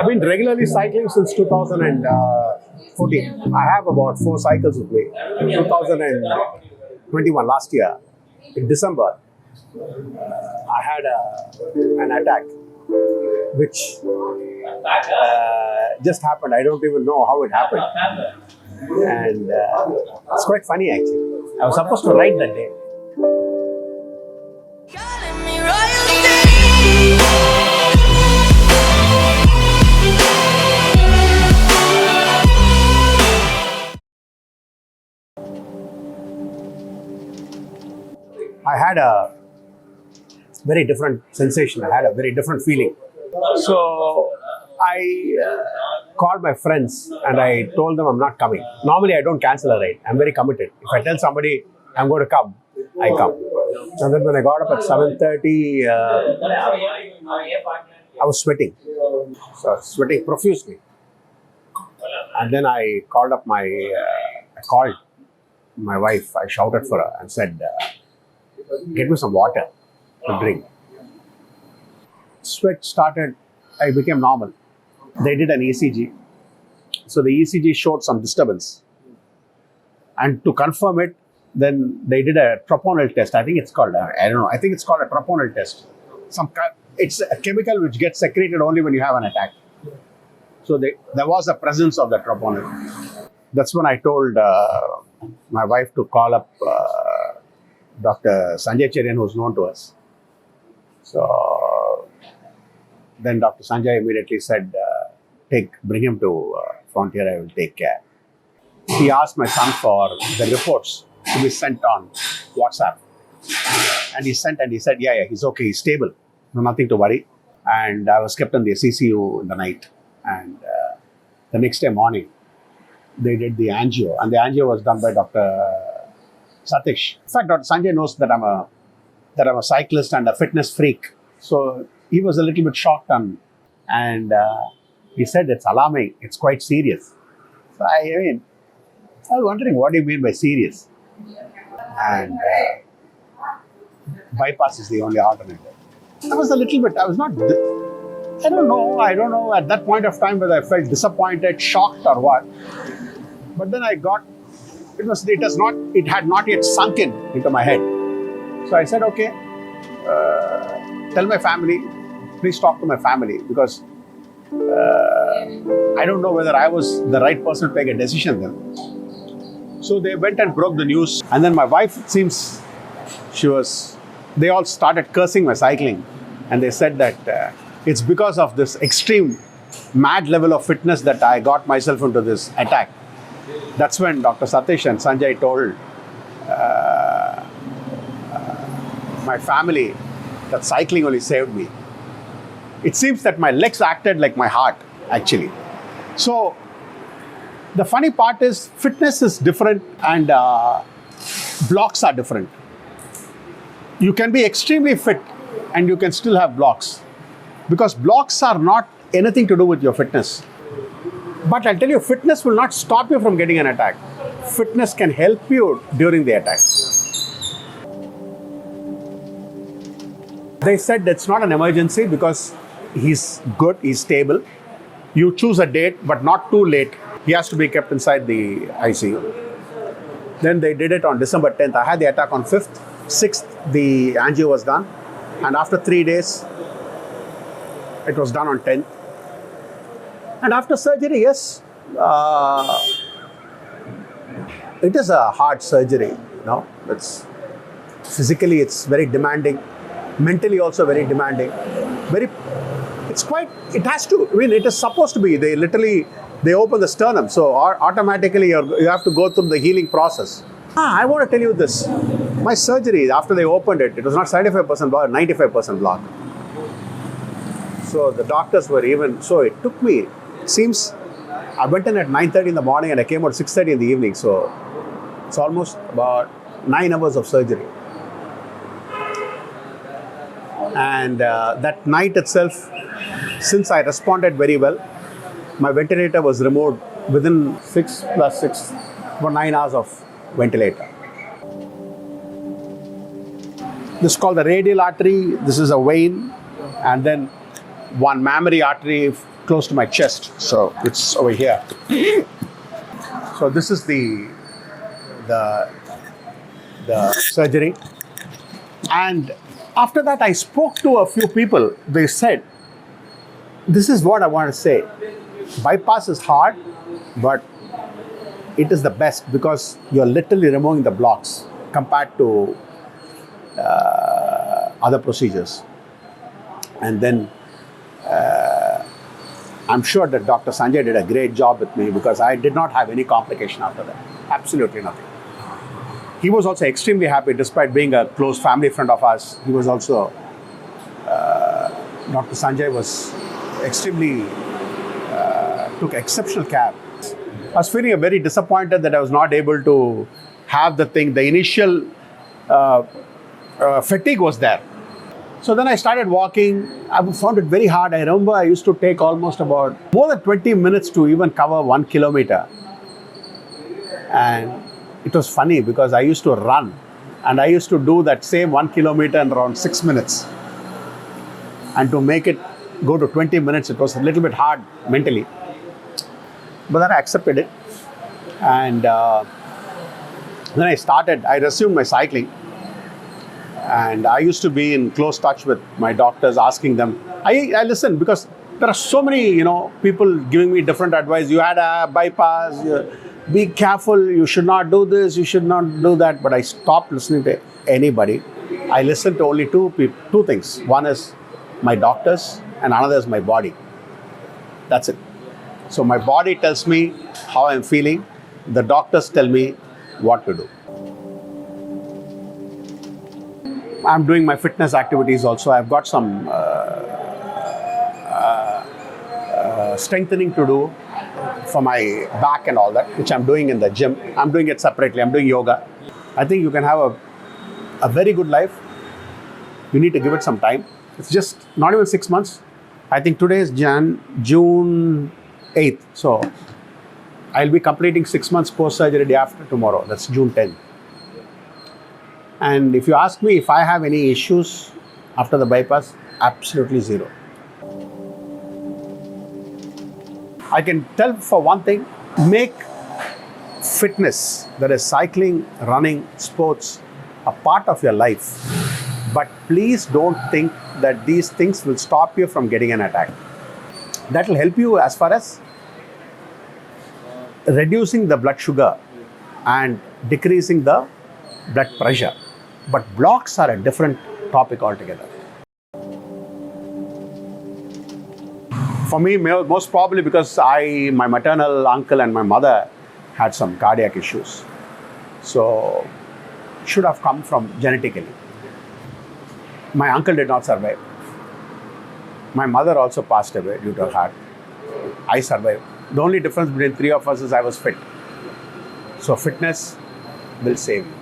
I've been regularly cycling since 2014. I have about 4 cycles with me. 2021, last year, in December, I had an attack, which just happened. I don't even know how it happened. And it's quite funny, actually. I was supposed to ride that day. I had a very different sensation. I had a very different feeling. So I called my friends and I told them I'm not coming. Normally, I don't cancel a ride. I'm very committed. If I tell somebody I'm going to come, I come. And then when I got up at 7:30, I was sweating. So I was sweating profusely. And then I called my wife. I shouted for her and said, get me some water to drink. Sweat started, I became normal. They did an ECG. So the ECG showed some disturbance. And to confirm it, then they did a troponil test. I think it's called, I don't know, I think it's called a troponil test. It's a chemical which gets secreted only when you have an attack. So there was a presence of the troponil. That's when I told my wife to call up Dr. Sanjay Cherian, who's known to us. So then Dr. Sanjay immediately said, bring him to Frontier, I will take care. He asked my son for the reports to be sent on WhatsApp. And he said, yeah, he's okay, he's stable, nothing to worry. And I was kept in the CCU in the night. And the next day morning, they did the angio. And the angio was done by Dr. Satish. In fact, Dr. Sanjay knows that I'm a cyclist and a fitness freak. So he was a little bit shocked and he said, it's alarming, it's quite serious. So I was wondering, what do you mean by serious? And bypass is the only alternative. I was I don't know at that point of time whether I felt disappointed, shocked or what. But then it had not yet sunk into my head. So I said, okay, tell my family, please talk to my family, because I don't know whether I was the right person to take a decision then. So they went and broke the news. And then my wife, it seems, they all started cursing my cycling. And they said that it's because of this extreme, mad level of fitness that I got myself into this attack. That's when Dr. Satish and Sanjay told my family that cycling only saved me. It seems that my legs acted like my heart, actually. So the funny part is, fitness is different and blocks are different. You can be extremely fit and you can still have blocks, because blocks are not anything to do with your fitness. But I'll tell you, fitness will not stop you from getting an attack. Fitness can help you during the attack. They said it's not an emergency because he's good, he's stable. You choose a date, but not too late. He has to be kept inside the ICU. Then they did it on December 10th. I had the attack on 5th. 6th, the angio was done. And after 3 days, it was done on 10th. And after surgery, yes, it is a hard surgery. Physically, it's very demanding. Mentally also very demanding. It is supposed to be. They open the sternum. So automatically you have to go through the healing process. I want to tell you this. My surgery, after they opened it, it was not 75% block, 95% block. So the doctors were it took me, it seems, I went in at 9:30 in the morning and I came out 6:30 in the evening. So it's almost about 9 hours of surgery. And that night itself, since I responded very well, my ventilator was removed within 6 plus 6, about 9 hours of ventilator. This is called the radial artery. This is a vein. And then one mammary artery close to my chest. So it's over here. So this is the surgery. And after that, I spoke to a few people. They said, this is what I want to say. Bypass is hard, but it is the best because you're literally removing the blocks compared to other procedures. And then I'm sure that Dr. Sanjay did a great job with me because I did not have any complication after that. Absolutely nothing. He was also extremely happy despite being a close family friend of ours. He was also, Dr. Sanjay was extremely, took exceptional care. I was feeling very disappointed that I was not able to have the thing. The initial fatigue was there. So then I started walking. I found it very hard. I remember I used to take almost about more than 20 minutes to even cover 1 kilometer. And it was funny because I used to run and I used to do that same 1 kilometer in around 6 minutes. And to make it go to 20 minutes, it was a little bit hard mentally. But then I accepted it. And then I resumed my cycling. And I used to be in close touch with my doctors, asking them. I listened because there are so many, people giving me different advice. You had a bypass, be careful, you should not do this, you should not do that. But I stopped listening to anybody. I listened to only two things. One is my doctors and another is my body. That's it. So my body tells me how I'm feeling. The doctors tell me what to do. I'm doing my fitness activities also. I've got some strengthening to do for my back and all that, which I'm doing in the gym. I'm doing it separately. I'm doing yoga. I think you can have a very good life. You need to give it some time. It's just not even 6 months. I think today is June 8th. So I'll be completing 6 months post-surgery day after tomorrow. That's June 10th. And if you ask me if I have any issues after the bypass, absolutely zero. I can tell for one thing, make fitness, that is cycling, running, sports, a part of your life. But please don't think that these things will stop you from getting an attack. That will help you as far as reducing the blood sugar and decreasing the blood pressure. But blocks are a different topic altogether. For me, most probably because my maternal uncle and my mother had some cardiac issues. So it should have come from genetically. My uncle did not survive. My mother also passed away due to her heart. I survived. The only difference between three of us is I was fit. So fitness will save you.